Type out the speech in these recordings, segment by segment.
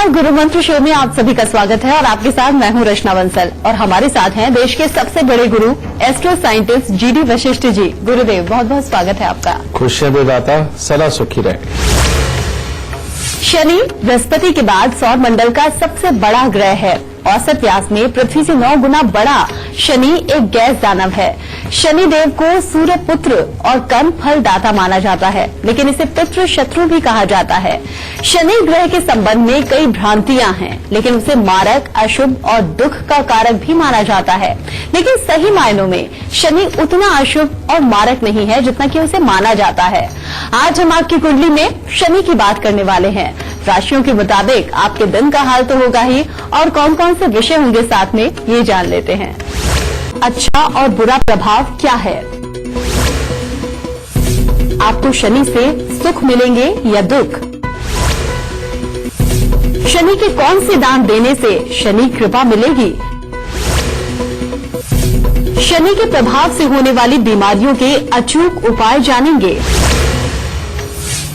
नमस्कार, गुरु मंत्र शो में आप सभी का स्वागत है और आपके साथ मैं हूं रचना बंसल और हमारे साथ हैं देश के सबसे बड़े गुरु astro scientist GD Vashishtha ji. गुरुदेव, बहुत बहुत स्वागत है आपका। खुशियां दे दाता, सदा सुखी रहे। शनि बृहस्पति के बाद सौर मंडल का सबसे बड़ा ग्रह है। औसत व्यास में पृथ्वी से 9 गुना बड़ा शनि एक गैस दानव है। शनि देव को सूर्य पुत्र और कर्म फल दाता माना जाता है, लेकिन इसे पितृ शत्रु भी कहा जाता है। शनि ग्रह के संबंध में कई भ्रांतियां हैं, लेकिन उसे मारक, अशुभ और दुख का कारक भी माना जाता है। लेकिन सही मायनों में शनि उतना अशुभ और मारक नहीं है जितना कि उसे माना जाता है। आज हम आपकी कुंडली में शनि की बात करने वाले हैं। राशियों के मुताबिक आपके दिन का हाल तो होगा ही, और कौन कौन से विषय होंगे साथ में, ये जान लेते हैं। अच्छा और बुरा प्रभाव क्या है? आपको शनि से सुख मिलेंगे या दुख? शनि के कौन से दान देने से शनि कृपा मिलेगी? शनि के प्रभाव से होने वाली बीमारियों के अचूक उपाय जानेंगे।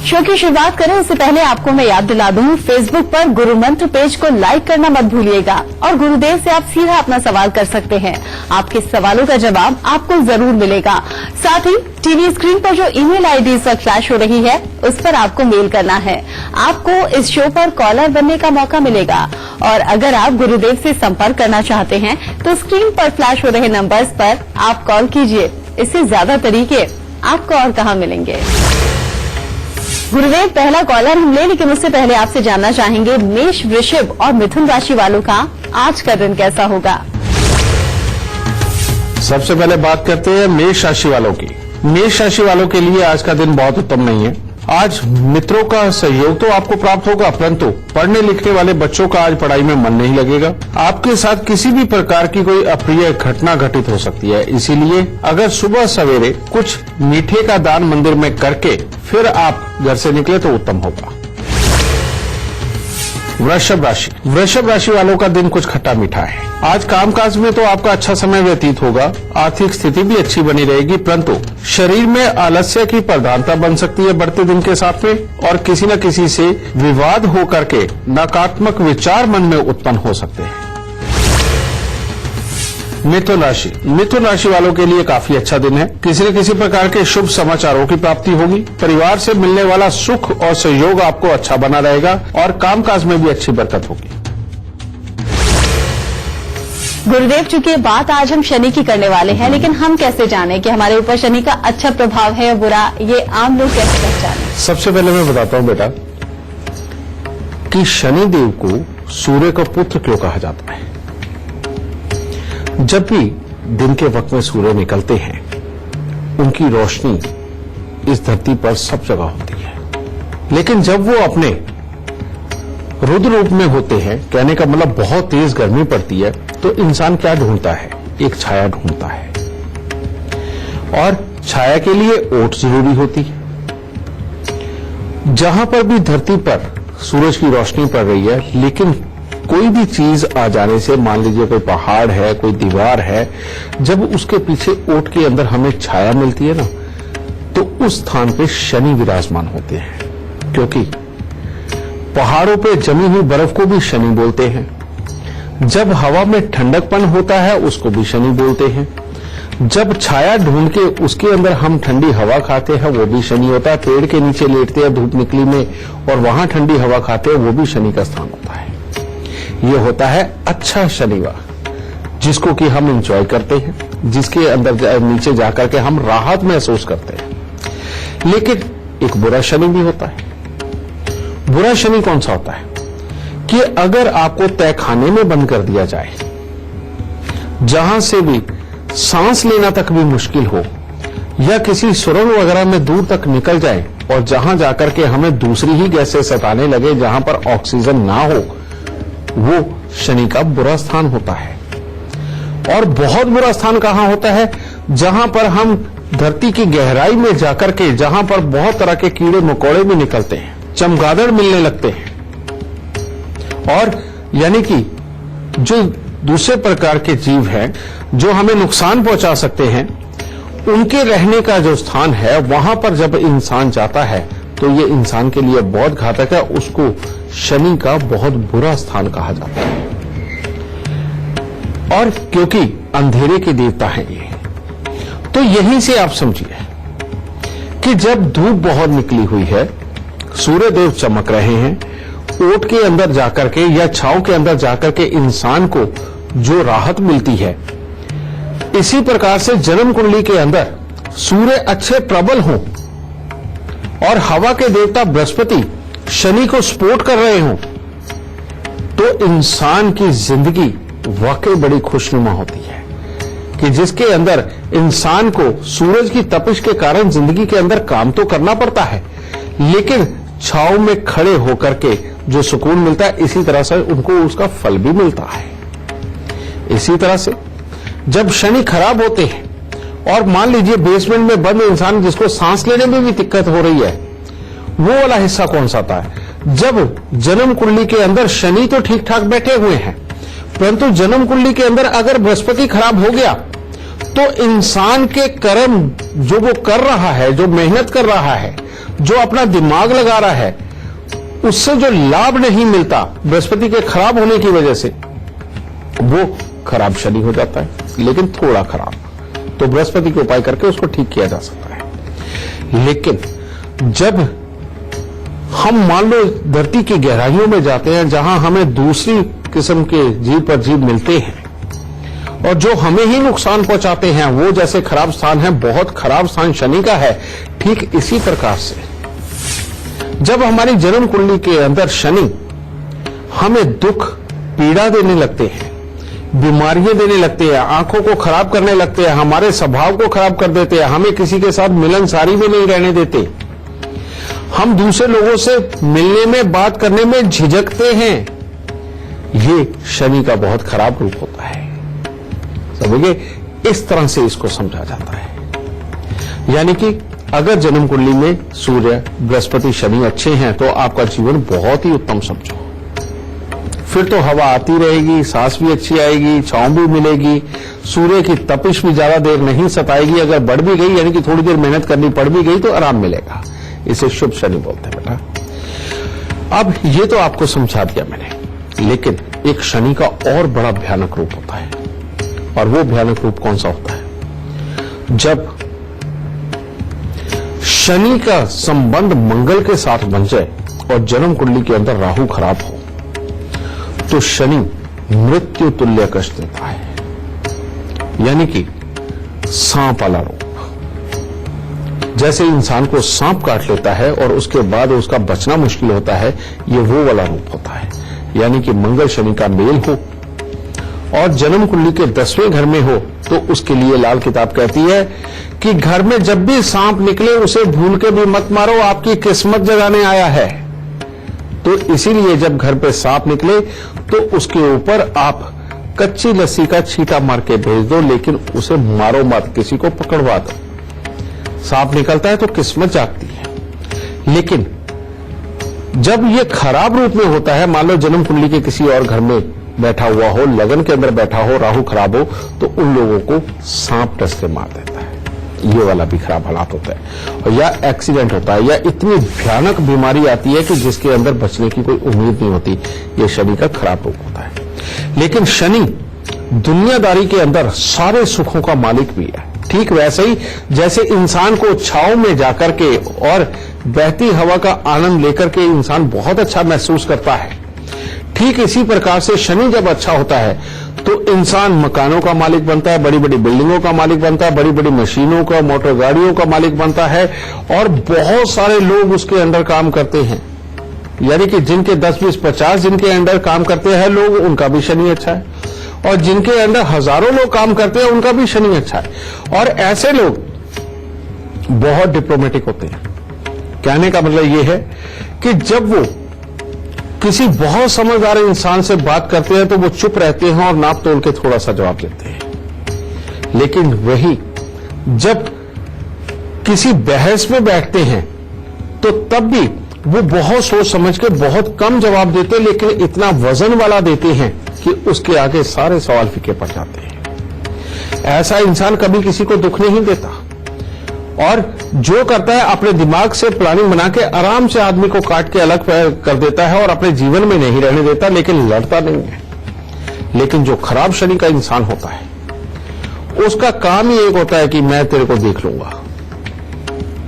शो की शुरुआत करें उससे पहले आपको मैं याद दिला दूं, फेसबुक पर गुरु मंत्र पेज को लाइक करना मत भूलिएगा और गुरुदेव से आप सीधा अपना सवाल कर सकते हैं। आपके सवालों का जवाब आपको जरूर मिलेगा। साथ ही टीवी स्क्रीन पर जो ईमेल आईडी इस वक्त फ्लैश हो रही है, उस पर आपको मेल करना है। आपको इस शो पर कॉलर बनने का मौका मिलेगा और अगर आप गुरुदेव से संपर्क करना चाहते हैं तो स्क्रीन पर फ्लैश हो रहे नंबर्स पर आप कॉल कीजिए। इससे ज्यादा तरीके आपको और कहाँ मिलेंगे। गुरुदेव, पहला कॉलर हम ले, लेकिन उससे पहले आपसे जानना चाहेंगे मेष, वृषभ और मिथुन राशि वालों का आज का दिन कैसा होगा। सबसे पहले बात करते हैं मेष राशि वालों की। मेष राशि वालों के लिए आज का दिन बहुत उत्तम नहीं है। आज मित्रों का सहयोग तो आपको प्राप्त होगा, परंतु पढ़ने लिखने वाले बच्चों का आज पढ़ाई में मन नहीं लगेगा। आपके साथ किसी भी प्रकार की कोई अप्रिय घटना घटित हो सकती है, इसीलिए अगर सुबह सवेरे कुछ मीठे का दान मंदिर में करके फिर आप घर से निकले तो उत्तम होगा। वृषभ राशि वालों का दिन कुछ खट्टा मीठा है। आज कामकाज में तो आपका अच्छा समय व्यतीत होगा, आर्थिक स्थिति भी अच्छी बनी रहेगी, परंतु शरीर में आलस्य की प्रधानता बन सकती है बढ़ते दिन के साथ में, और किसी न किसी से विवाद हो करके नकारात्मक विचार मन में उत्पन्न हो सकते हैं। मिथुन राशि वालों के लिए काफी अच्छा दिन है। किसी न किसी प्रकार के शुभ समाचारों की प्राप्ति होगी। परिवार से मिलने वाला सुख और सहयोग आपको अच्छा बना रहेगा और कामकाज में भी अच्छी बरकत होगी। गुरुदेव, चूंकि बात आज हम शनि की करने वाले हैं, लेकिन हम कैसे जाने कि हमारे ऊपर शनि का अच्छा प्रभाव है या बुरा, ये आम लोग कैसे पहचाने? सबसे पहले मैं बताता हूं बेटा कि शनि देव को सूर्य का पुत्र क्यों कहा जाता है। जब भी दिन के वक्त में सूर्य निकलते हैं, उनकी रोशनी इस धरती पर सब जगह होती है, लेकिन जब वो अपने रुद्र रूप में होते हैं, कहने का मतलब बहुत तेज गर्मी पड़ती है, तो इंसान क्या ढूंढता है? एक छाया ढूंढता है, और छाया के लिए ओट जरूरी होती है। जहां पर भी धरती पर सूरज की रोशनी पड़ रही है, लेकिन कोई भी चीज आ जाने से, मान लीजिए कोई पहाड़ है, कोई दीवार है, जब उसके पीछे ओट के अंदर हमें छाया मिलती है ना, तो उस स्थान पे शनि विराजमान होते हैं। क्योंकि पहाड़ों पे जमी हुई बर्फ को भी शनि बोलते हैं। जब हवा में ठंडकपन होता है, उसको भी शनि बोलते हैं। जब छाया ढूंढ के उसके अंदर हम ठंडी हवा खाते हैं, वो भी शनि होता है। पेड़ के नीचे लेटते हैं धूप निकली में और वहां ठंडी हवा खाते हैं, वो भी शनि का स्थान होता है। ये होता है अच्छा शनिवार, जिसको कि हम एंजॉय करते हैं, जिसके अंदर नीचे जाकर के हम राहत महसूस करते हैं। लेकिन एक बुरा शनि भी होता है। बुरा शनि कौन सा होता है कि अगर आपको तहखाने में बंद कर दिया जाए, जहां से भी सांस लेना तक भी मुश्किल हो, या किसी सुरंग वगैरह में दूर तक निकल जाए और जहां जाकर के हमें दूसरी ही गैसें सताने लगे, जहां पर ऑक्सीजन ना हो, वो शनि का बुरा स्थान होता है। और बहुत बुरा स्थान कहां होता है? जहां पर हम धरती की गहराई में जाकर के, जहां पर बहुत तरह के कीड़े मकोड़े भी निकलते हैं, चमगादड़ मिलने लगते हैं, और यानी कि जो दूसरे प्रकार के जीव हैं जो हमें नुकसान पहुंचा सकते हैं, उनके रहने का जो स्थान है, वहां पर जब इंसान जाता है तो ये इंसान के लिए बहुत घातक है। उसको शनि का बहुत बुरा स्थान कहा जाता है। और क्योंकि अंधेरे के देवता हैं ये, तो यहीं से आप समझिए कि जब धूप बहुत निकली हुई है, सूर्य देव चमक रहे हैं, ओट के अंदर जाकर के या छांव के अंदर जाकर के इंसान को जो राहत मिलती है, इसी प्रकार से जन्म कुंडली के अंदर सूर्य अच्छे प्रबल हों और हवा के देवता बृहस्पति शनि को सपोर्ट कर रहे हों, तो इंसान की जिंदगी वाकई बड़ी खुशनुमा होती है कि जिसके अंदर इंसान को सूरज की तपिश के कारण जिंदगी के अंदर काम तो करना पड़ता है, लेकिन छांव में खड़े होकर के जो सुकून मिलता है, इसी तरह से उनको उसका फल भी मिलता है। इसी तरह से जब शनि खराब होते हैं और मान लीजिए बेसमेंट में बंद इंसान जिसको सांस लेने में भी दिक्कत हो रही है, वो वाला हिस्सा कौन सा आता है? जब जन्म कुंडली के अंदर शनि तो ठीक ठाक बैठे हुए हैं, परंतु जन्म कुंडली के अंदर अगर बृहस्पति खराब हो गया तो इंसान के कर्म जो वो कर रहा है, जो मेहनत कर रहा है, जो अपना दिमाग लगा रहा है, उससे जो लाभ नहीं मिलता बृहस्पति के खराब होने की वजह से, वो खराब शनि हो जाता है, लेकिन थोड़ा खराब। तो बृहस्पति के उपाय करके उसको ठीक किया जा सकता है। लेकिन जब हम मान लो धरती की गहराइयों में जाते हैं, जहां हमें दूसरी किस्म के जीव पर जीव मिलते हैं और जो हमें ही नुकसान पहुंचाते हैं, वो जैसे खराब स्थान है, बहुत खराब स्थान शनि का है, ठीक इसी प्रकार से जब हमारी जन्म कुंडली के अंदर शनि हमें दुख पीड़ा देने लगते हैं, बीमारियां देने लगते हैं, आंखों को खराब करने लगते हैं, हमारे स्वभाव को खराब कर देते हैं, हमें किसी के साथ मिलनसारी में नहीं रहने देते, हम दूसरे लोगों से मिलने में बात करने में झिझकते हैं, ये शनि का बहुत खराब रूप होता है। समझिए, इस तरह से इसको समझा जाता है। यानी कि अगर जन्म कुंडली में सूर्य, बृहस्पति, शनि अच्छे हैं तो आपका जीवन बहुत ही उत्तम समझो। फिर तो हवा आती रहेगी, सांस भी अच्छी आएगी, छांव भी मिलेगी, सूर्य की तपिश भी ज्यादा देर नहीं सताएगी, अगर बढ़ भी गई यानी कि थोड़ी देर मेहनत करनी पड़ भी गई तो आराम मिलेगा। इसे शुभ शनि बोलते हैं बेटा। अब ये तो आपको समझा दिया मैंने, लेकिन एक शनि का और बड़ा भयानक रूप होता है, और वो भयानक रूप कौन सा होता है? जब शनि का संबंध मंगल के साथ बन जाए और जन्म कुंडली के अंदर राहु खराब हो, तो शनि मृत्यु तुल्य कष्ट देता है, यानी कि सांप वाला रूप। जैसे इंसान को सांप काट लेता है और उसके बाद उसका बचना मुश्किल होता है, ये वो वाला रूप होता है। यानी कि मंगल शनि का मेल हो और जन्म कुंडली के 10वें घर में हो, तो उसके लिए लाल किताब कहती है कि घर में जब भी सांप निकले उसे भूल के भी मत मारो, आपकी किस्मत जगाने आया है। तो इसीलिए जब घर पे सांप निकले तो उसके ऊपर आप कच्ची लस्सी का छींटा मार के भेज दो, लेकिन उसे मारो मत, किसी को पकड़वा दो। सांप निकलता है तो किस्मत जागती है। लेकिन जब ये खराब रूप में होता है, मान लो जन्म कुंडली के किसी और घर में बैठा हुआ हो, लगन के अंदर बैठा हो, राहु खराब हो, तो उन लोगों को सांप डस के मार देता है। ये वाला भी खराब हालात होता है। और या एक्सीडेंट होता है, या इतनी भयानक बीमारी आती है कि जिसके अंदर बचने की कोई उम्मीद नहीं होती। ये शनि का खराब रूप होता है। लेकिन शनि दुनियादारी के अंदर सारे सुखों का मालिक भी है। ठीक वैसे ही जैसे इंसान को छांव में जाकर के और बहती हवा का आनंद लेकर के इंसान बहुत अच्छा महसूस करता है, ठीक इसी प्रकार से शनि जब अच्छा होता है तो इंसान मकानों का मालिक बनता है, बड़ी बड़ी बिल्डिंगों का मालिक बनता है, बड़ी बड़ी मशीनों का, मोटर गाड़ियों का मालिक बनता है, और बहुत सारे लोग उसके अंदर काम करते हैं। यानी कि जिनके 10, 20, 50 जिनके अंडर काम करते हैं लोग, उनका भी शनि अच्छा है, और जिनके अंदर हजारों लोग काम करते हैं उनका भी शनि अच्छा है। और ऐसे लोग बहुत डिप्लोमेटिक होते हैं। कहने का मतलब यह है कि जब वो किसी बहुत समझदार इंसान से बात करते हैं तो वो चुप रहते हैं और नाप तोल के थोड़ा सा जवाब देते हैं। लेकिन वही जब किसी बहस में बैठते हैं तो तब भी वो बहुत सोच समझ के बहुत कम जवाब देते हैं, लेकिन इतना वजन वाला देते हैं कि उसके आगे सारे सवाल फीके पड़ जाते हैं। ऐसा इंसान कभी किसी को दुख नहीं देता और जो करता है अपने दिमाग से प्लानिंग बना के आराम से आदमी को काट के अलग कर देता है और अपने जीवन में नहीं रहने देता, लेकिन लड़ता नहीं है। लेकिन जो खराब शनि का इंसान होता है उसका काम ही एक होता है कि मैं तेरे को देख लूंगा,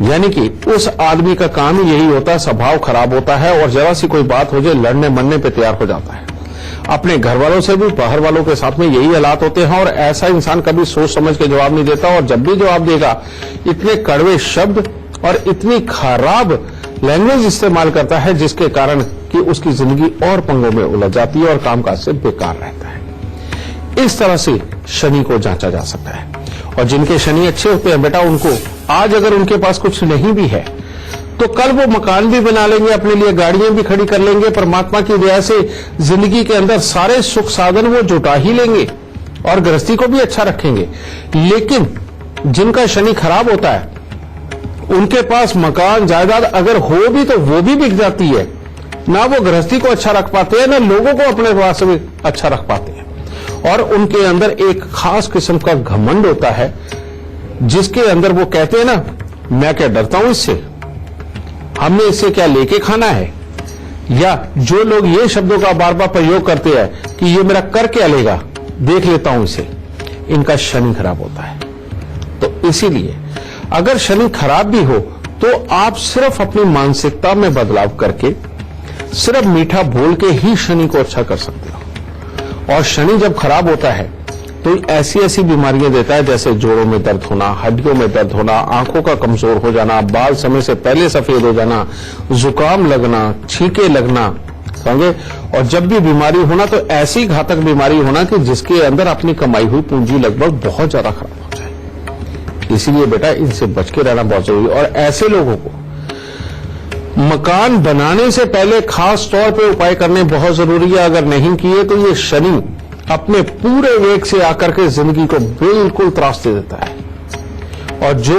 यानी कि उस आदमी का काम ही यही होता है, स्वभाव खराब होता है और जरा सी कोई बात हो जाए लड़ने मरने पे तैयार हो जाता है। अपने घर वालों से भी बाहर वालों के साथ में यही हालात होते हैं और ऐसा इंसान कभी सोच समझ के जवाब नहीं देता और जब भी जवाब देगा इतने कड़वे शब्द और इतनी खराब लैंग्वेज इस्तेमाल करता है जिसके कारण कि उसकी जिंदगी और पंगों में उलझ जाती है और कामकाज से बेकार रहता है। इस तरह से शनि को जांचा जा सकता है। और जिनके शनि अच्छे होते हैं बेटा, उनको आज अगर उनके पास कुछ नहीं भी है तो कल वो मकान भी बना लेंगे, अपने लिए गाड़ियां भी खड़ी कर लेंगे, परमात्मा की दया से जिंदगी के अंदर सारे सुख साधन वो जुटा ही लेंगे और गृहस्थी को भी अच्छा रखेंगे। लेकिन जिनका शनि खराब होता है उनके पास मकान जायदाद अगर हो भी तो वो भी बिक जाती है, ना वो गृहस्थी को अच्छा रख पाते हैं, ना लोगों को अपने पास में अच्छा रख पाते हैं। और उनके अंदर एक खास किस्म का घमंड होता है जिसके अंदर वो कहते हैं ना, मैं क्या डरता हूं इससे, हमने इससे क्या लेके खाना है। या जो लोग ये शब्दों का बार बार प्रयोग करते हैं कि ये मेरा कर क्या लेगा, देख लेता हूं इसे, इनका शनि खराब होता है। तो इसीलिए अगर शनि खराब भी हो तो आप सिर्फ अपनी मानसिकता में बदलाव करके सिर्फ मीठा बोल के ही शनि को अच्छा कर सकते हो। और शनि जब खराब होता है तो ऐसी ऐसी बीमारियां देता है जैसे जोड़ों में दर्द होना, हड्डियों में दर्द होना, आंखों का कमजोर हो जाना, बाल समय से पहले सफेद हो जाना, जुकाम लगना, छींके लगना, समझे। और जब भी बीमारी होना तो ऐसी घातक बीमारी होना कि जिसके अंदर अपनी कमाई हुई पूंजी लगभग बहुत ज्यादा खराब हो जाए। इसीलिए बेटा इनसे बच के रहना बहुत जरूरी है। और ऐसे लोगों को मकान बनाने से पहले खास तौर पे उपाय करने बहुत जरूरी है। अगर नहीं किए तो ये शनि अपने पूरे वेग से आकर के जिंदगी को बिल्कुल त्रास दे देता है। और जो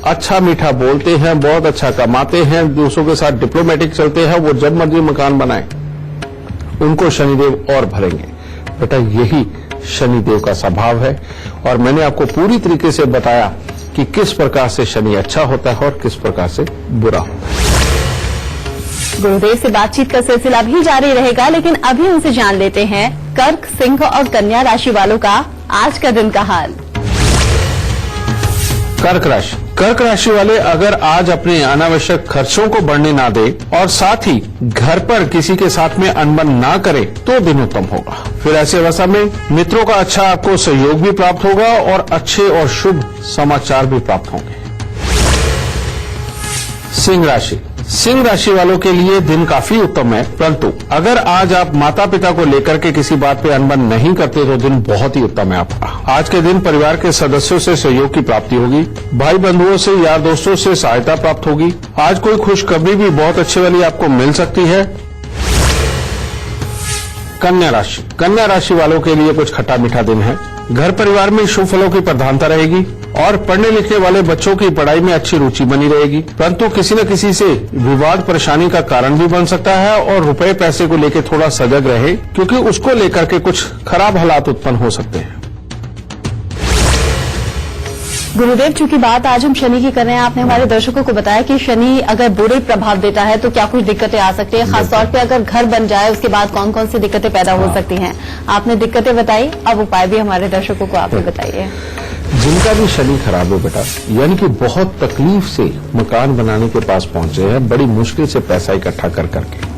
अच्छा मीठा बोलते हैं, बहुत अच्छा कमाते हैं, दूसरों के साथ डिप्लोमेटिक चलते हैं, वो जब मर्जी मकान बनाए उनको शनिदेव और भरेंगे। बेटा यही शनिदेव का स्वभाव है। और मैंने आपको पूरी तरीके से बताया कि किस प्रकार से शनि अच्छा होता है और किस प्रकार से बुरा होता है। गुरुदेव से बातचीत का सिलसिला भी जारी रहेगा, लेकिन अभी उनसे जान लेते हैं कर्क, सिंह और कन्या राशि वालों का आज का दिन का हाल। कर्क राशि वाले अगर आज अपने अनावश्यक खर्चों को बढ़ने ना दे और साथ ही घर पर किसी के साथ में अनबन ना करे तो दिन उत्तम होगा। फिर ऐसे अवस्था में मित्रों का अच्छा आपको सहयोग भी प्राप्त होगा और अच्छे और शुभ समाचार भी प्राप्त होंगे। सिंह राशि वालों के लिए दिन काफी उत्तम है, परंतु अगर आज आप माता पिता को लेकर के किसी बात पे अनबन नहीं करते तो दिन बहुत ही उत्तम है आपका। आज के दिन परिवार के सदस्यों से सहयोग की प्राप्ति होगी, भाई बंधुओं से, यार दोस्तों से सहायता प्राप्त होगी। आज कोई खुशखबरी भी बहुत अच्छी वाली आपको मिल सकती है। कन्या राशि वालों के लिए कुछ खट्टा मीठा दिन है। घर परिवार में शुभ फलों की प्रधानता रहेगी और पढ़ने लिखने वाले बच्चों की पढ़ाई में अच्छी रुचि बनी रहेगी, परंतु किसी न किसी से विवाद परेशानी का कारण भी बन सकता है। और रुपए पैसे को लेकर थोड़ा सजग रहे क्योंकि उसको लेकर के कुछ खराब हालात उत्पन्न हो सकते हैं। गुरुदेव, चूंकि बात आज हम शनि की कर रहे हैं, आपने हमारे दर्शकों को बताया कि शनि अगर बुरे प्रभाव देता है तो क्या कुछ दिक्कतें आ सकती है, खासतौर पे अगर घर बन जाए उसके बाद कौन कौन सी दिक्कतें पैदा हो सकती हैं। आपने दिक्कतें बताई, अब उपाय भी हमारे दर्शकों को आप ही बताइए। जिनका भी शनि खराब हो बेटा, यानी कि बहुत तकलीफ से मकान बनाने के पास पहुंचे हैं, बड़ी मुश्किल से पैसा इकट्ठा कर करके,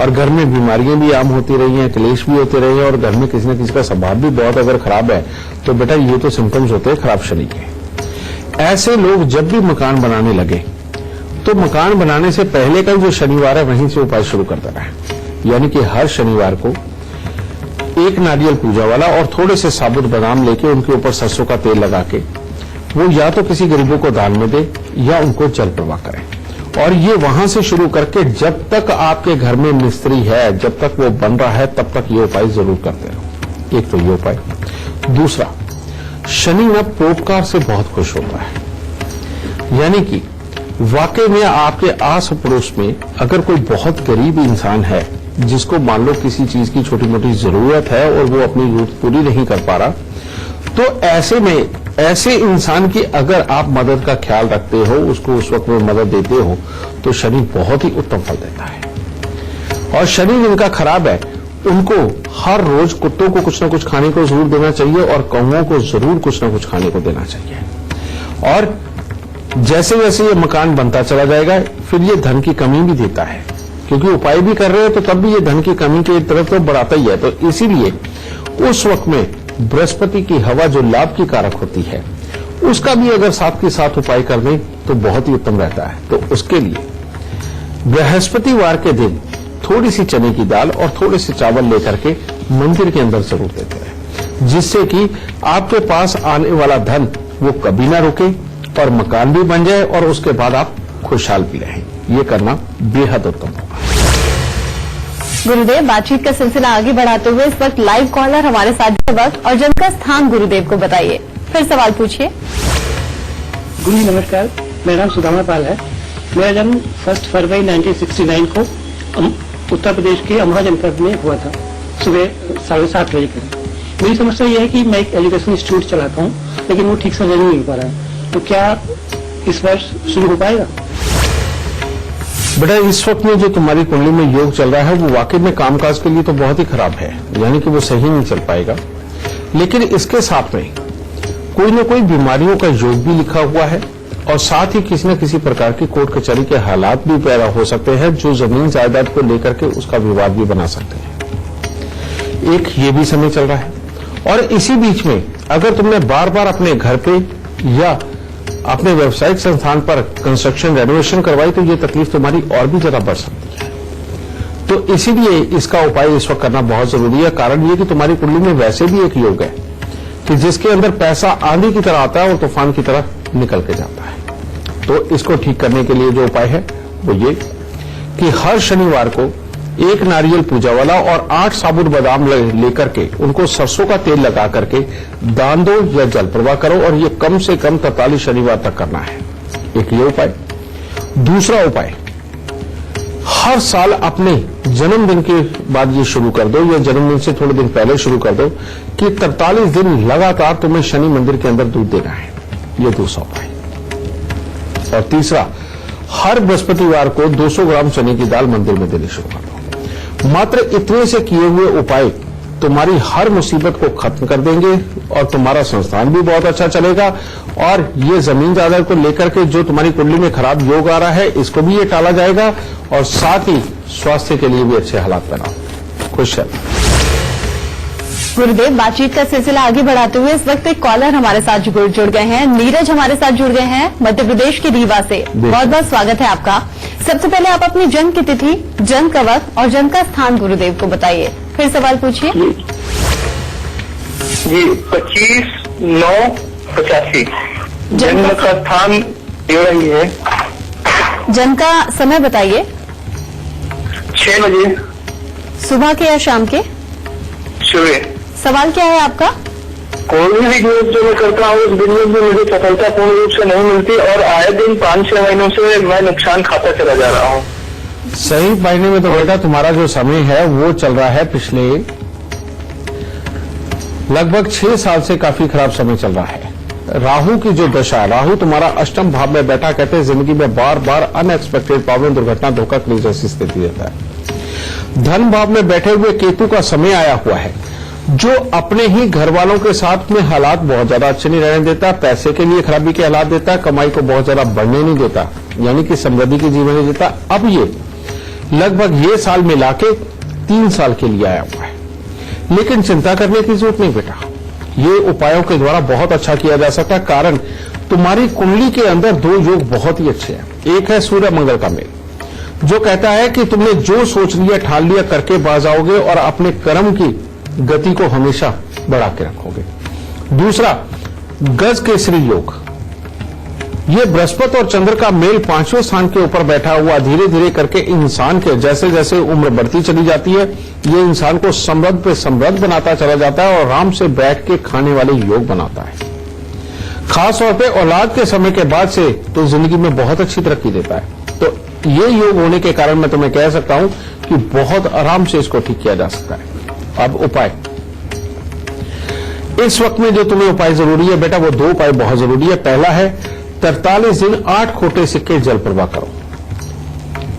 और घर में बीमारियां भी आम होती रही हैं, क्लेश भी होते रहे हैं, और घर में किसी न किसी का स्वभाव भी बहुत अगर खराब है तो बेटा ये तो सिम्टम्स होते हैं खराब शनि के। ऐसे लोग जब भी मकान बनाने लगे तो मकान बनाने से पहले का जो शनिवार है वहीं से उपाय शुरू कर देना है। यानी कि हर शनिवार को एक नारियल पूजा वाला और थोड़े से साबुत बादाम लेके उनके ऊपर सरसों का तेल लगा के वो या तो किसी गरीबों को दान में दे या उनको जल प्रवाह करें। और ये वहां से शुरू करके जब तक आपके घर में मिस्त्री है, जब तक वो बन रहा है, तब तक ये उपाय जरूर करते रहो। एक तो ये उपाय। दूसरा, शनि न परोपकार से बहुत खुश होता है। यानी कि वाकई में आपके आस पड़ोस में अगर कोई बहुत गरीब इंसान है जिसको मान लो किसी चीज की छोटी मोटी जरूरत है और वो अपनी जरूरत पूरी नहीं कर पा रहा, तो ऐसे में ऐसे इंसान की अगर आप मदद का ख्याल रखते हो, उसको उस वक्त में मदद देते हो, तो शनि बहुत ही उत्तम फल देता है। और शनि जिनका खराब है, उनको हर रोज कुत्तों को कुछ ना कुछ खाने को जरूर देना चाहिए और कौओं को जरूर कुछ ना कुछ खाने को देना चाहिए। और जैसे जैसे ये मकान बनता चला जाएगा, फिर ये धन की कमी भी देता है, क्योंकि उपाय भी कर रहे हैं तो तब भी ये धन की कमी की तरफ तो बढ़ाता ही है। तो इसीलिए उस वक्त में बृहस्पति की हवा जो लाभ की कारक होती है, उसका भी अगर साथ के साथ उपाय कर दें तो बहुत ही उत्तम रहता है। तो उसके लिए बृहस्पतिवार के दिन थोड़ी सी चने की दाल और थोड़े से चावल लेकर के मंदिर के अंदर जरूर देते हैं, जिससे कि आपके पास आने वाला धन वो कभी ना रुके और मकान भी बन जाए और उसके बाद आप खुशहाल भी रहें। ये करना बेहद उत्तम होगा। गुरुदेव, बातचीत का सिलसिला आगे बढ़ाते हुए इस वक्त लाइव कॉलर हमारे साथ है वक्त और जिनका स्थान गुरुदेव को बताइए, फिर सवाल पूछिए। गुरु जी नमस्कार, मेरा नाम सुदामा पाल है। मेरा जन्म 1 फरवरी 1969 को उत्तर प्रदेश के अमरोहा जनपद में हुआ था, सुबह 7:30 बजे करीब। मेरी समस्या यह है कि मैं एक एजुकेशन इंस्टीट्यूट चलाता हूँ, लेकिन वो ठीक से नहीं मिल पा रहा है। तो क्या इस वर्ष शुरू हो पाएगा? बेटा, इस वक्त में जो तुम्हारी कुंडली में योग चल रहा है वो वाकई में कामकाज के लिए तो बहुत ही खराब है, यानी कि वो सही नहीं चल पाएगा। लेकिन इसके साथ में कोई न कोई बीमारियों का योग भी लिखा हुआ है और साथ ही किसी न किसी प्रकार की कोर्ट कचहरी के हालात भी पैदा हो सकते हैं, जो जमीन जायदाद को लेकर के उसका विवाद भी बना सकते हैं। एक ये भी समय चल रहा है। और इसी बीच में अगर तुमने बार बार अपने घर पे या अपने व्यावसायिक संस्थान पर कंस्ट्रक्शन रेनोवेशन करवाई तो ये तकलीफ तुम्हारी और भी ज्यादा बढ़ सकती है। तो इसीलिए इसका उपाय इस वक्त करना बहुत जरूरी है। कारण ये कि तुम्हारी कुंडली में वैसे भी एक योग है कि जिसके अंदर पैसा आंधी की तरह आता है और तूफान की तरह निकल के जाता है। तो इसको ठीक करने के लिए जो उपाय है वो ये कि हर शनिवार को एक नारियल पूजा वाला और 8 साबुत बादाम लेकर के उनको सरसों का तेल लगा करके दान दो या जल प्रवाह करो, और ये कम से कम 43 शनिवार तक करना है। एक ये उपाय। दूसरा उपाय, हर साल अपने जन्मदिन के बाद ये शुरू कर दो या जन्मदिन से थोड़े दिन पहले शुरू कर दो कि 43 दिन लगातार तुम्हें शनि मंदिर के अंदर दूध देना है। ये दूसरा उपाय। और तीसरा, हर बृहस्पतिवार को 200 ग्राम चने की दाल मंदिर में देनी शुरू कर दो। मात्र इतने से किए हुए उपाय तुम्हारी हर मुसीबत को खत्म कर देंगे और तुम्हारा संस्थान भी बहुत अच्छा चलेगा। और ये जमीन जायदाद को लेकर के जो तुम्हारी कुंडली में खराब योग आ रहा है, इसको भी ये टाला जाएगा और साथ ही स्वास्थ्य के लिए भी अच्छे हालात बनाओ। खुश है। गुरुदेव, बातचीत का सिलसिला आगे बढ़ाते हुए इस वक्त एक कॉलर हमारे साथ जुड़ गए हैं। नीरज हमारे साथ जुड़ गए हैं मध्य प्रदेश के रीवा से। बहुत बहुत स्वागत है आपका। सबसे पहले आप अपनी जन्म की तिथि, जन्म का वक्त और जन्म का स्थान गुरुदेव को बताइए, फिर सवाल पूछिए। जी 25/9/85। जन्म का स्थान देवरही है। जन्म का समय बताइए। 6 बजे सुबह के या शाम के? सुबह। सवाल क्या है आपका? कोई भी बिजनेस जो मैं करता हूँ उस बिजनेस में मुझे सफलता पूर्ण रूप से नहीं मिलती और आए दिन 5-6 महीनों से मैं नुकसान खाता चला जा रहा हूँ। सही मायने में तो बेटा तुम्हारा जो समय है वो चल रहा है पिछले लगभग 6 साल से काफी खराब समय चल रहा है। राहु की जो दशा, राहु तुम्हारा अष्टम भाव में बैठा, कहते हैं जिंदगी में बार बार अनएक्सपेक्टेड प्रॉब्लम, दुर्घटना, धोखा, क्लेश जैसी स्थिति देता है। धन भाव में बैठे हुए केतु का समय आया हुआ है, जो अपने ही घर वालों के साथ में हालात बहुत ज्यादा अच्छे नहीं रहने देता, पैसे के लिए खराबी के हालात देता, कमाई को बहुत ज्यादा बढ़ने नहीं देता, यानी कि समृद्धि की जीवन नहीं देता। अब ये लगभग ये साल मिला के 3 साल के लिए आया हुआ है। लेकिन चिंता करने की जरूरत नहीं बेटा, ये उपायों के द्वारा बहुत अच्छा किया जा सकता है। कारण तुम्हारी कुंडली के अंदर 2 योग बहुत ही अच्छे हैं। एक है सूर्य मंगल का मेल, जो कहता है कि तुमने जो सोच लिया ठान लिया करके बाज आओगे और अपने कर्म की गति को हमेशा बढ़ा के रखोगे। दूसरा, गज केसरी योग, ये बृहस्पति और चंद्र का मेल 5वें स्थान के ऊपर बैठा हुआ धीरे धीरे करके इंसान के जैसे जैसे उम्र बढ़ती चली जाती है, ये इंसान को समृद्ध पे समृद्ध बनाता चला जाता है और आराम से बैठ के खाने वाले योग बनाता है। खास तौर पे औलाद के समय के बाद से तो जिंदगी में बहुत अच्छी तरक्की देता है। तो ये योग होने के कारण मैं तुम्हें कह सकता हूं कि बहुत आराम से इसको ठीक किया जा सकता है। अब उपाय, इस वक्त में जो तुम्हें उपाय जरूरी है बेटा, वो 2 उपाय बहुत जरूरी है। पहला है 43 दिन 8 खोटे सिक्के जल प्रवाह करो,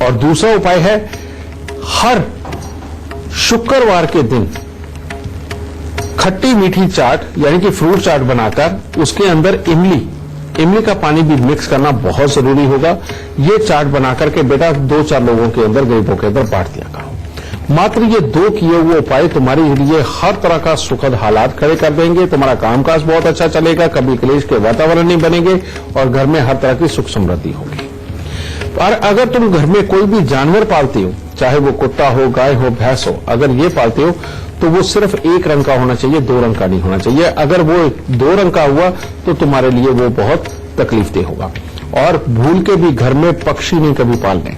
और दूसरा उपाय है हर शुक्रवार के दिन खट्टी मीठी चाट यानी कि फ्रूट चाट बनाकर उसके अंदर इमली का पानी भी मिक्स करना बहुत जरूरी होगा। ये चाट बनाकर के बेटा 2-4 लोगों के अंदर, गरीबों के अंदर बांट दिया करो। मात्र ये 2 किए हुए उपाय तुम्हारे लिए हर तरह का सुखद हालात खड़े कर देंगे। तुम्हारा कामकाज बहुत अच्छा चलेगा, कभी क्लेश के वातावरण नहीं बनेंगे और घर में हर तरह की सुख समृद्धि होगी। और अगर तुम घर में कोई भी जानवर पालते हो, चाहे वो कुत्ता हो, गाय हो, भैंस हो, अगर ये पालते हो तो वो सिर्फ 1 रंग का होना चाहिए, 2 रंग का नहीं होना चाहिए। अगर वो 2 रंग का हुआ तो तुम्हारे लिए वो बहुत तकलीफदेह होगा। और भूल के भी घर में पक्षी नहीं कभी पालने।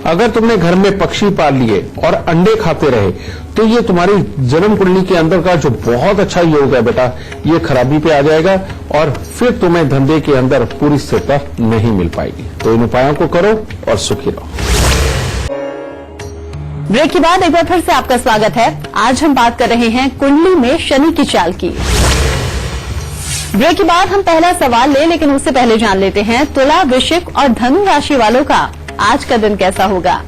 अगर तुमने घर में पक्षी पाल लिए और अंडे खाते रहे तो ये तुम्हारी जन्म कुंडली के अंदर का जो बहुत अच्छा योग है बेटा, ये खराबी पे आ जाएगा और फिर तुम्हें धंधे के अंदर पूरी स्थिरता नहीं मिल पाएगी। तो इन उपायों को करो और सुखी रहो। ब्रेक के बाद एक बार फिर से आपका स्वागत है। आज हम बात कर रहे हैं कुंडली में शनि की चाल की। ब्रेक के बाद हम पहला सवाल लेकिन उससे पहले जान लेते हैं तुला, वृश्चिक और धनु राशि वालों का आज का दिन कैसा होगा।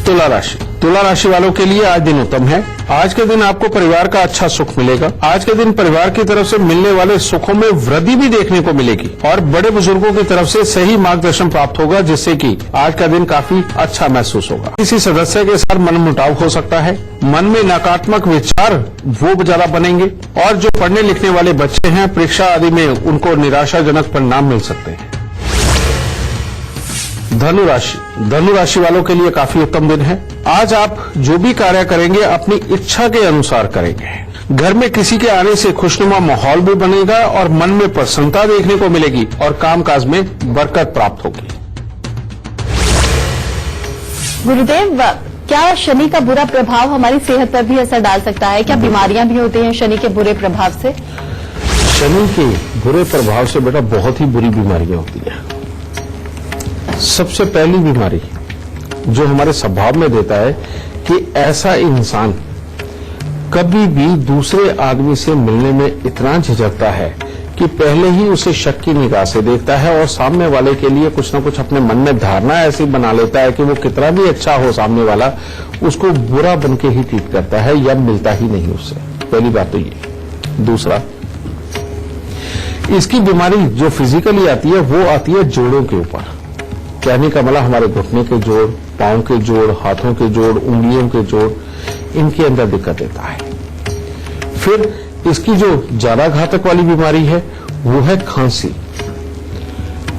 तुला राशि वालों के लिए आज दिन उत्तम है। आज के दिन आपको परिवार का अच्छा सुख मिलेगा। आज के दिन परिवार की तरफ से मिलने वाले सुखों में वृद्धि भी देखने को मिलेगी और बड़े बुजुर्गों की तरफ से सही मार्गदर्शन प्राप्त होगा, जिससे कि आज का दिन काफी अच्छा महसूस होगा। किसी सदस्य के साथ मनमुटाव हो सकता है। मन में नकारात्मक विचार वो ज्यादा बनेंगे और जो पढ़ने लिखने वाले बच्चे हैं, परीक्षा आदि में उनको निराशाजनक परिणाम मिल सकते हैं। धनु राशि वालों के लिए काफी उत्तम दिन है। आज आप जो भी कार्य करेंगे अपनी इच्छा के अनुसार करेंगे। घर में किसी के आने से खुशनुमा माहौल भी बनेगा और मन में प्रसन्नता देखने को मिलेगी और कामकाज में बरकत प्राप्त होगी। गुरुदेव, क्या शनि का बुरा प्रभाव हमारी सेहत पर भी असर डाल सकता है? क्या बीमारियां भी होती हैं शनि के बुरे प्रभाव से? शनि के बुरे प्रभाव से बेटा बहुत ही बुरी बीमारियां होती हैं। सबसे पहली बीमारी जो हमारे स्वभाव में देता है कि ऐसा इंसान कभी भी दूसरे आदमी से मिलने में इतना झिझकता है कि पहले ही उसे शक की निगाह से देखता है और सामने वाले के लिए कुछ न कुछ अपने मन में धारणा ऐसी बना लेता है कि वो कितना भी अच्छा हो सामने वाला, उसको बुरा बन के ही ट्रीट करता है या मिलता ही नहीं उससे। पहली बात तो ये। दूसरा, इसकी बीमारी जो फिजिकली आती है वो आती है जोड़ों के ऊपर। कहने का मतलब हमारे घुटने के जोड़, पांव के जोड़, हाथों के जोड़, उंगलियों के जोड़, इनके अंदर दिक्कत देता है। फिर इसकी जो ज्यादा घातक वाली बीमारी है वो है खांसी,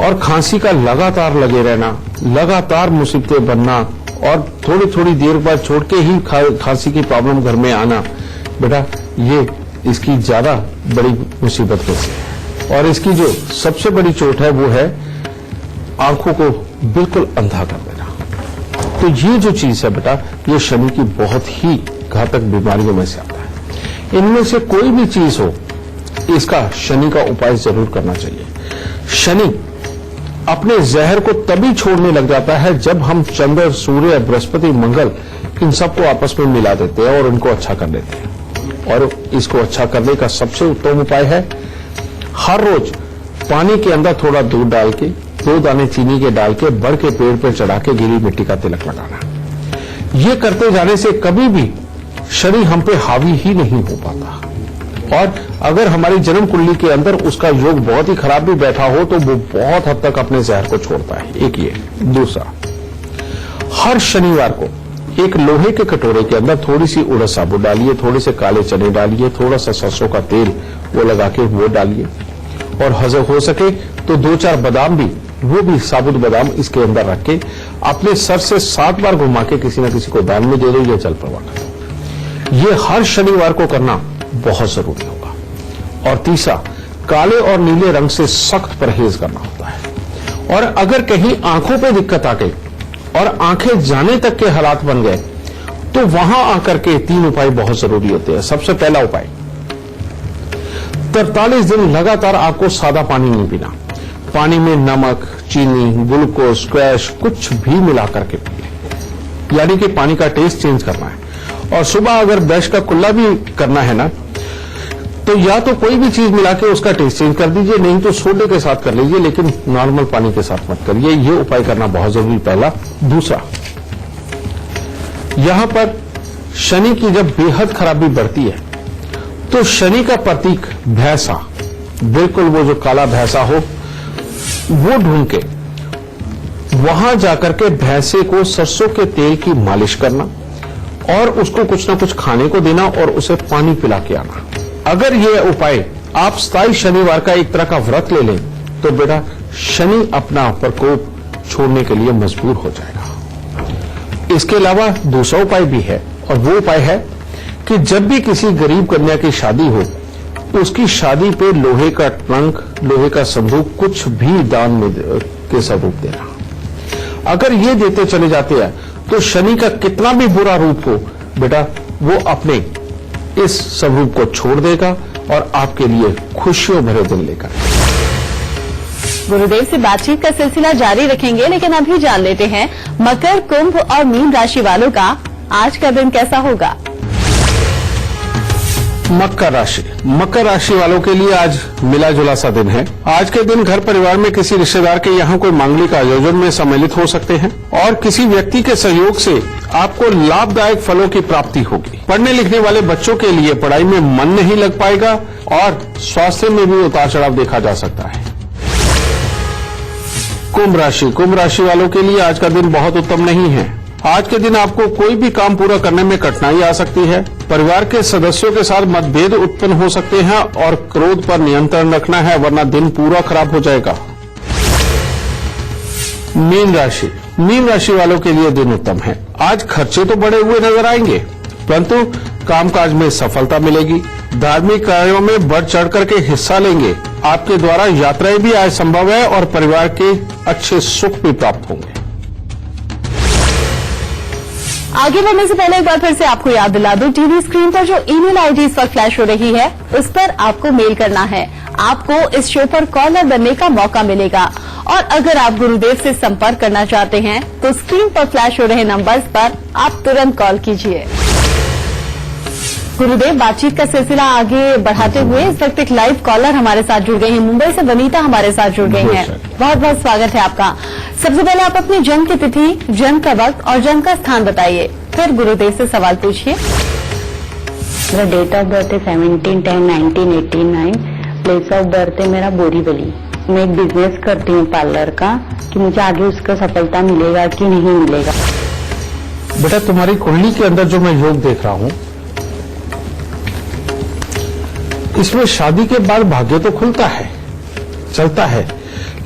और खांसी का लगातार लगे रहना, लगातार मुसीबतें बनना और थोड़ी थोड़ी देर बाद छोड़ के ही खांसी की प्रॉब्लम घर में आना, बेटा ये इसकी ज्यादा बड़ी मुसीबत होती है। और इसकी जो सबसे बड़ी चोट है वो है आंखों को बिल्कुल अंधा कर देना। तो ये जो चीज है बेटा, ये शनि की बहुत ही घातक बीमारियों में से आता है। इनमें से कोई भी चीज हो, इसका शनि का उपाय जरूर करना चाहिए। शनि अपने जहर को तभी छोड़ने लग जाता है जब हम चंद्र, सूर्य, बृहस्पति, मंगल इन सबको आपस में मिला देते हैं और उनको अच्छा कर देते हैं। और इसको अच्छा करने का सबसे उत्तम उपाय है हर रोज पानी के अंदर थोड़ा दूध डाल के, 2 दाने चीनी के डाल के, बड़ के पेड़ पर चढ़ा के गीली मिट्टी का तिलक लगाना। ये करते जाने से कभी भी शनि हम पे हावी ही नहीं हो पाता। और अगर हमारी जन्म कुंडली के अंदर उसका योग बहुत ही खराब भी बैठा हो तो वो बहुत हद तक अपने जहर को छोड़ता है। एक ये। दूसरा, हर शनिवार को एक लोहे के कटोरे के अंदर थोड़ी सी उड़द साबुत डालिए, थोड़े से काले चने डालिए, थोड़ा सा सरसों का तेल वो लगा के वो डालिए, और हजर हो सके तो 2-4 बादाम भी, वो भी साबुत बादाम इसके अंदर रख के अपने सर से 7 बार घुमा के किसी न किसी को दान में दे दो या जल प्रवाह करो। ये हर शनिवार को करना बहुत जरूरी होगा। और तीसरा, काले और नीले रंग से सख्त परहेज करना होता है। और अगर कहीं आंखों पे दिक्कत आ गई और आंखें जाने तक के हालात बन गए तो वहां आकर के 3 उपाय बहुत जरूरी होते हैं। सबसे पहला उपाय, 43 दिन लगातार आपको सादा पानी नहीं पीना। पानी में नमक, चीनी, ग्लूकोज, स्क्वैश कुछ भी मिला करके पिए, यानी कि पानी का टेस्ट चेंज करना है। और सुबह अगर ब्रश का कुल्ला भी करना है ना, तो या तो कोई भी चीज मिला के उसका टेस्ट चेंज कर दीजिए, नहीं तो सोडे के साथ कर लीजिए, लेकिन नॉर्मल पानी के साथ मत करिए। ये उपाय करना बहुत जरूरी, पहला। दूसरा, यहां पर शनि की जब बेहद खराबी बढ़ती है तो शनि का प्रतीक भैंसा, बिल्कुल वो जो काला भैंसा हो वो ढूंढ के वहां जाकर के भैंसे को सरसों के तेल की मालिश करना और उसको कुछ ना कुछ खाने को देना और उसे पानी पिला के आना। अगर ये उपाय आप 27 शनिवार का एक तरह का व्रत ले लें तो बेटा शनि अपना प्रकोप छोड़ने के लिए मजबूर हो जाएगा। इसके अलावा दूसरा उपाय भी है और वो उपाय है कि जब भी किसी गरीब कन्या की शादी हो, उसकी शादी पे लोहे का ट्रंक, लोहे का संदूक कुछ भी दान में के स्वरूप देना। अगर ये देते चले जाते हैं तो शनि का कितना भी बुरा रूप हो बेटा वो अपने इस स्वरूप को छोड़ देगा और आपके लिए खुशियों भरे दिन लेकर। गुरुदेव से बातचीत का सिलसिला जारी रखेंगे, लेकिन अभी जान लेते हैं मकर, कुंभ और मीन राशि वालों का आज का दिन कैसा होगा। मकर राशि, मकर राशि वालों के लिए आज मिला जुला सा दिन है। आज के दिन घर परिवार में किसी रिश्तेदार के यहाँ कोई मांगलिक आयोजन में सम्मिलित हो सकते हैं और किसी व्यक्ति के सहयोग से आपको लाभदायक फलों की प्राप्ति होगी। पढ़ने लिखने वाले बच्चों के लिए पढ़ाई में मन नहीं लग पाएगा और स्वास्थ्य में भी उतार चढ़ाव देखा जा सकता है। कुंभ राशि, कुंभ राशि वालों के लिए आज का दिन बहुत उत्तम नहीं है। आज के दिन आपको कोई भी काम पूरा करने में कठिनाई आ सकती है। परिवार के सदस्यों के साथ मतभेद उत्पन्न हो सकते हैं और क्रोध पर नियंत्रण रखना है, वरना दिन पूरा खराब हो जाएगा। मीन राशि, मीन राशि वालों के लिए दिन उत्तम है। आज खर्चे तो बढ़े हुए नजर आएंगे, परंतु कामकाज में सफलता मिलेगी। धार्मिक कार्यों में बढ़ चढ़ करके हिस्सा लेंगे। आपके द्वारा यात्राएं भी आज संभव है और परिवार के अच्छे सुख भी प्राप्त होंगे। आगे बढ़ने से पहले एक बार फिर से आपको याद दिला दूं, टीवी स्क्रीन पर जो ईमेल आईडी इस वक्त फ्लैश हो रही है उस पर आपको मेल करना है। आपको इस शो पर कॉलर बनने का मौका मिलेगा और अगर आप गुरुदेव से संपर्क करना चाहते हैं तो स्क्रीन पर फ्लैश हो रहे नंबर्स पर आप तुरंत कॉल कीजिए। गुरुदेव, बातचीत का सिलसिला आगे बढ़ाते हुए इस वक्त एक लाइव कॉलर हमारे साथ जुड़ गए हैं। मुंबई से वनीता हमारे साथ जुड़ गई हैं। बहुत बहुत स्वागत है आपका। सबसे पहले आप अपनी जन्म की तिथि, जन्म का वक्त और जन्म का स्थान बताइए, फिर गुरुदेव से सवाल पूछिए। मेरा डेट ऑफ बर्थ है 17/10/1989। प्लेस ऑफ बर्थ है मेरा बोरीवली। मैं एक बिजनेस करती हूँ पार्लर का, कि मुझे आगे उसका सफलता मिलेगा कि नहीं मिलेगा। बेटा तुम्हारी कुंडली के अंदर जो मैं योग देख रहा हूँ इसमें शादी के बाद भाग्य तो खुलता है, चलता है,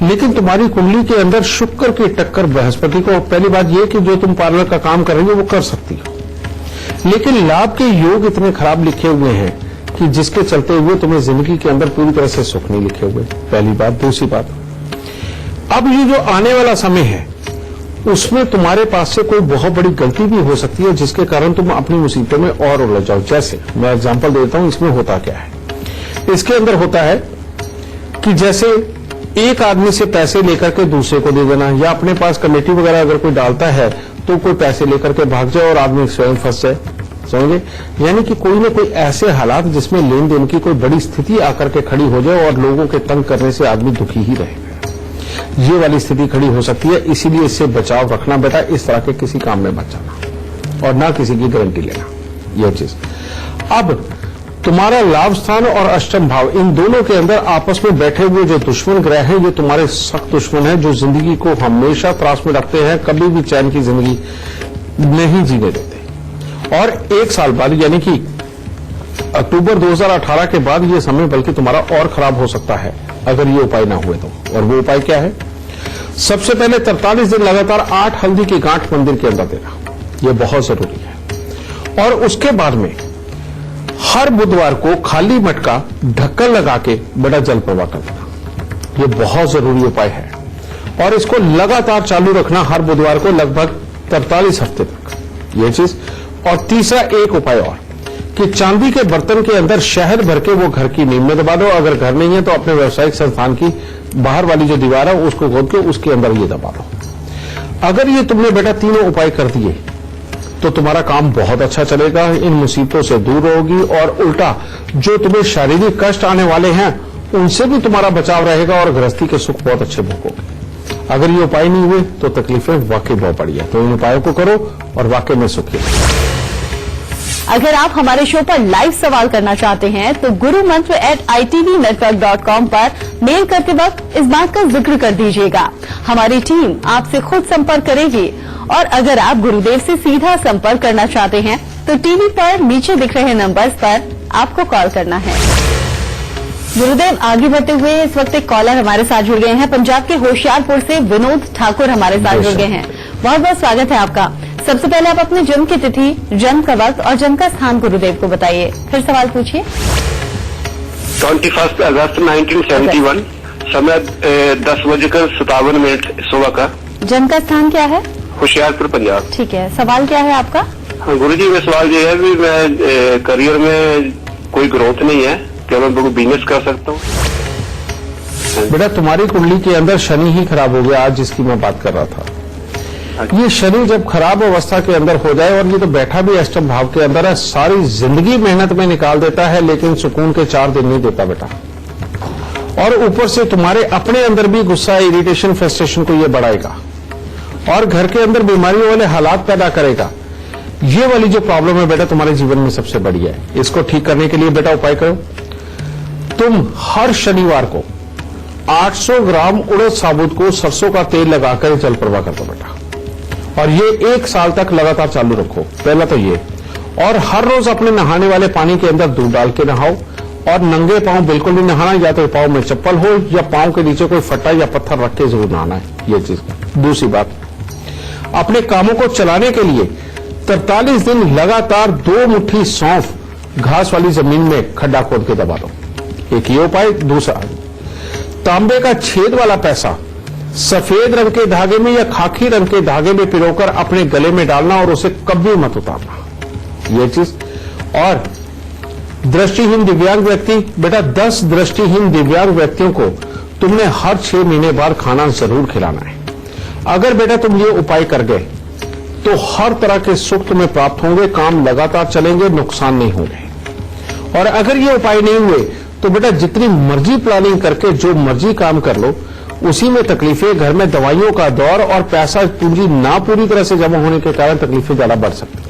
लेकिन तुम्हारी कुंडली के अंदर शुक्र की टक्कर बृहस्पति को। पहली बात यह कि जो तुम पार्लर का काम कर रही हो वो कर सकती हो, लेकिन लाभ के योग इतने खराब लिखे हुए हैं कि जिसके चलते हुए तुम्हें जिंदगी के अंदर पूरी तरह से सुख नहीं लिखे हुए। पहली बात। दूसरी बात, अब ये जो आने वाला समय है उसमें तुम्हारे पास से कोई बहुत बड़ी गलती भी हो सकती है जिसके कारण तुम अपनी मुसीबतों में और उलझ जाओ। जैसे मैं एग्जांपल देता हूं, इसमें होता क्या है। इसके अंदर होता है कि जैसे एक आदमी से पैसे लेकर के दूसरे को दे देना, या अपने पास कमेटी वगैरह अगर कोई डालता है तो कोई पैसे लेकर के भाग जाए और आदमी स्वयं फंस जाए। समझे? यानी कि कोई ना कोई ऐसे हालात जिसमें लेन देन की कोई बड़ी स्थिति आकर के खड़ी हो जाए और लोगों के तंग करने से आदमी दुखी ही रहेगा। ये वाली स्थिति खड़ी हो सकती है, इसीलिए इससे बचाव रखना बेटा। इस तरह के किसी काम में मत जाना और ना किसी की गारंटी लेना। यह चीज। अब तुम्हारा लाभ स्थान और अष्टम भाव, इन दोनों के अंदर आपस में बैठे हुए जो दुश्मन ग्रह हैं ये तुम्हारे सख्त दुश्मन हैं, जो जिंदगी को हमेशा त्रास में रखते हैं, कभी भी चैन की जिंदगी नहीं जीने देते। और एक साल बाद यानी कि अक्टूबर 2018 के बाद ये समय बल्कि तुम्हारा और खराब हो सकता है अगर ये उपाय ना हुए तो। और वो उपाय क्या है? सबसे पहले 43 दिन लगातार 8 हल्दी की गांठ मंदिर के अंदर देना, यह बहुत जरूरी है। और उसके बाद में हर बुधवार को खाली मटका ढक्कन लगा के बड़ा जल प्रवाह कर देना, यह बहुत जरूरी उपाय है। और इसको लगातार चालू रखना हर बुधवार को लगभग 43 हफ्ते तक, यह चीज। और तीसरा एक उपाय और कि चांदी के बर्तन के अंदर शहद भर के वो घर की नींव में दबा दो। अगर घर नहीं है तो अपने व्यावसायिक संस्थान की बाहर वाली जो दीवार है उसको खोद के उसके अंदर ये दबा दो। अगर ये तुमने बेटा तीनों उपाय कर दिए तो तुम्हारा काम बहुत अच्छा चलेगा, इन मुसीबतों से दूर रहोगी और उल्टा जो तुम्हें शारीरिक कष्ट आने वाले हैं उनसे भी तुम्हारा बचाव रहेगा और गृहस्थी के सुख बहुत अच्छे भोगोगे। अगर ये उपाय नहीं हुए तो तकलीफें वाकई बहुत बड़ी है, तो इन उपायों को करो और वाकई में सुखी रहो। अगर आप हमारे शो पर लाइव सवाल करना चाहते हैं तो gurumantra@itvnetwork.com पर मेल करते वक्त इस बात का जिक्र कर दीजिएगा। हमारी टीम आपसे खुद संपर्क करेगी। और अगर आप गुरुदेव से सीधा संपर्क करना चाहते हैं तो टीवी पर नीचे दिख रहे नंबर्स पर आपको कॉल करना है। गुरुदेव, आगे बढ़ते हुए इस वक्त एक कॉलर हमारे साथ जुड़ गए हैं। पंजाब के होशियारपुर से विनोद ठाकुर हमारे साथ जुड़ गए हैं। बहुत बहुत स्वागत है आपका। सबसे पहले आप अपने जन्म की तिथि, जन्म का वक्त और जन्म का स्थान गुरुदेव को बताइए, फिर सवाल पूछिए। 21 अगस्त 1971, समय 10:57 सुबह का। जन्म का स्थान क्या है? होशियारपुर, पंजाब। ठीक है, सवाल क्या है आपका? हाँ गुरुजी, मेरा सवाल ये है कि मैं करियर में कोई ग्रोथ नहीं है, क्या मैं बिजनेस कर सकता हूँ? बेटा, तुम्हारी कुंडली के अंदर शनि ही खराब हो गया आज, जिसकी मैं बात कर रहा था। ये शनि जब खराब अवस्था के अंदर हो जाए, और ये तो बैठा भी अष्टम भाव के अंदर है, सारी जिंदगी मेहनत में निकाल देता है लेकिन सुकून के 4 दिन नहीं देता बेटा। और ऊपर से तुम्हारे अपने अंदर भी गुस्सा, इरिटेशन, फ्रस्ट्रेशन को ये बढ़ाएगा और घर के अंदर बीमारियों वाले हालात पैदा करेगा। ये वाली जो प्रॉब्लम है बेटा तुम्हारे जीवन में सबसे बड़ी है। इसको ठीक करने के लिए बेटा उपाय करो। तुम हर शनिवार को 800 ग्राम उड़द साबुत को सरसों का तेल लगाकर जल प्रवाह कर दो बेटा, और ये 1 साल तक लगातार चालू रखो। पहला तो ये, और हर रोज अपने नहाने वाले पानी के अंदर दूध डाल के नहाओ, और नंगे पांव बिल्कुल नहीं नहाना, या तो पांव में चप्पल हो या पांव के नीचे कोई फट्टा या पत्थर रख के जरूर नहाना है, ये चीज। दूसरी बात, अपने कामों को चलाने के लिए 43 दिन लगातार 2 मुट्ठी सौंफ घास वाली जमीन में खड्डा खोद के दबा दो। एक ये उपाय। दूसरा, तांबे का छेद वाला पैसा सफेद रंग के धागे में या खाकी रंग के धागे में पिरोकर अपने गले में डालना और उसे कभी मत उतारना, ये चीज। और दृष्टिहीन दिव्यांग व्यक्ति, बेटा 10 दृष्टिहीन दिव्यांग व्यक्तियों को तुमने हर 6 महीने बाद खाना जरूर खिलाना है। अगर बेटा तुम ये उपाय कर गए तो हर तरह के सुख तुम्हें प्राप्त होंगे, काम लगातार चलेंगे, नुकसान नहीं होंगे। और अगर ये उपाय नहीं हुए तो बेटा जितनी मर्जी प्लानिंग करके जो मर्जी काम कर लो, उसी में तकलीफें, घर में दवाइयों का दौर और पैसा पूंजी ना पूरी तरह से जमा होने के कारण तकलीफें ज्यादा बढ़ सकती हैं।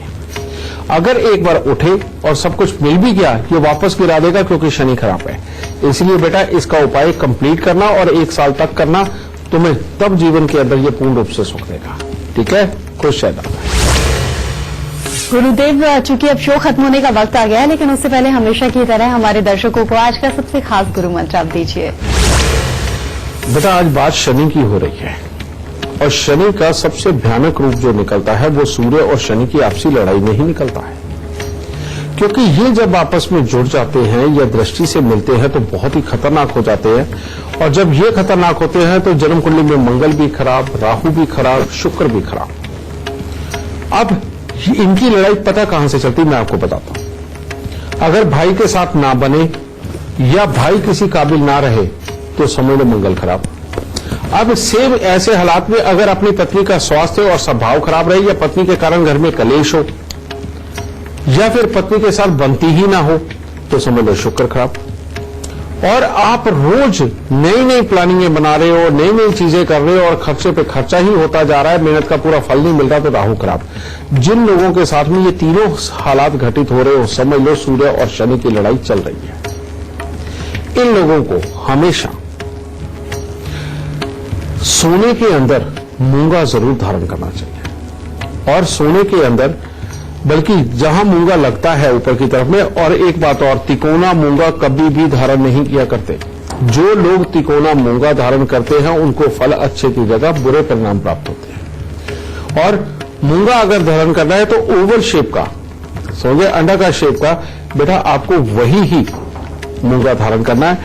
अगर एक बार उठे और सब कुछ मिल भी गया, ये वापस गिरा देगा क्योंकि शनि खराब है। इसलिए बेटा इसका उपाय कंप्लीट करना और 1 साल तक करना, तुम्हें तब जीवन के अंदर ये पूर्ण रूप से सुख देगा। ठीक है, खुश रहना। गुरुदेव, चूंकि अब शो खत्म होने का वक्त आ गया है, लेकिन उससे पहले हमेशा की तरह हमारे दर्शकों को आज का सबसे खास गुरु मंत्र आप दीजिए। बेटा आज बात शनि की हो रही है, और शनि का सबसे भयानक रूप जो निकलता है वो सूर्य और शनि की आपसी लड़ाई में ही निकलता है। क्योंकि ये जब आपस में जुड़ जाते हैं या दृष्टि से मिलते हैं तो बहुत ही खतरनाक हो जाते हैं, और जब ये खतरनाक होते हैं तो जन्म कुंडली में मंगल भी खराब, राहु भी खराब, शुक्र भी खराब। अब इनकी लड़ाई पता कहां से चलती, मैं आपको बताता हूं। अगर भाई के साथ ना बने या भाई किसी काबिल ना रहे तो समझ लो मंगल खराब। अब सेम ऐसे हालात में अगर अपनी पत्नी का स्वास्थ्य और स्वभाव खराब रहे, या पत्नी के कारण घर में कलेश हो, या फिर पत्नी के साथ बनती ही ना हो, तो समझ लो शुक्र खराब। और आप रोज नई नई प्लानिंगें बना रहे हो, नई नई चीजें कर रहे हो और खर्चे पे खर्चा ही होता जा रहा है, मेहनत का पूरा फल नहीं मिल रहा, तो राहु खराब। जिन लोगों के साथ में ये तीनों हालात घटित हो रहे हो, समझ लो सूर्य और शनि की लड़ाई चल रही है। इन लोगों को हमेशा सोने के अंदर मूंगा जरूर धारण करना चाहिए, और सोने के अंदर बल्कि जहां मूंगा लगता है ऊपर की तरफ में। और एक बात और, तिकोना मूंगा कभी भी धारण नहीं किया करते। जो लोग तिकोना मूंगा धारण करते हैं उनको फल अच्छे की जगह बुरे परिणाम प्राप्त होते हैं। और मूंगा अगर धारण करना है तो ओवल शेप का, समझे, अंडा का शेप का बेटा आपको वही ही मूंगा धारण करना है।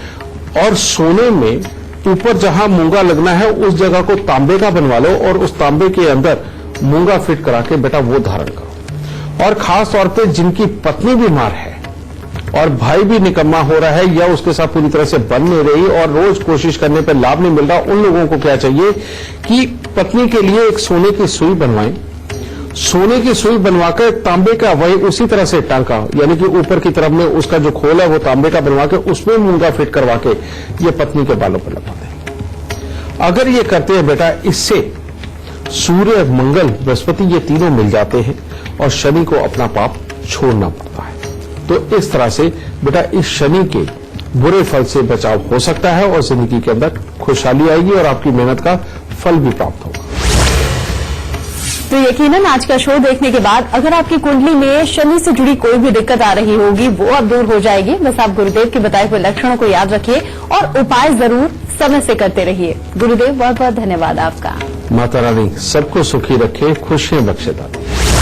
और सोने में ऊपर जहां मूंगा लगना है उस जगह को तांबे का बनवा लो, और उस तांबे के अंदर मूंगा फिट करा के बेटा वो धारण करो। और खास तौर पे जिनकी पत्नी बीमार है और भाई भी निकम्मा हो रहा है या उसके साथ पूरी तरह से बन नहीं रही और रोज कोशिश करने पर लाभ नहीं मिल रहा, उन लोगों को क्या चाहिए कि पत्नी के लिए एक सोने की सुई बनवाएं। सोने की सुई बनवाकर तांबे का वही उसी तरह से टांका, यानी कि ऊपर की तरफ में उसका जो खोल है वो तांबे का बनवा के उसमें मूंगा फिट करवा के ये पत्नी के बालों पर लगाते हैं। अगर ये करते हैं बेटा, इससे सूर्य, मंगल, बृहस्पति ये तीनों मिल जाते हैं और शनि को अपना पाप छोड़ना पड़ता है। तो इस तरह से बेटा इस शनि के बुरे फल से बचाव हो सकता है और जिंदगी के अंदर खुशहाली आएगी और आपकी मेहनत का फल भी प्राप्त होगा। तो यकीनन आज का शो देखने के बाद अगर आपकी कुंडली में शनि से जुड़ी कोई भी दिक्कत आ रही होगी वो अब दूर हो जाएगी। बस आप गुरुदेव के बताए हुए लक्षणों को याद रखिए और उपाय जरूर समय से करते रहिए। गुरुदेव बहुत बहुत धन्यवाद आपका। माता रानी सबको सुखी रखे, खुशियां बख्शे दाता।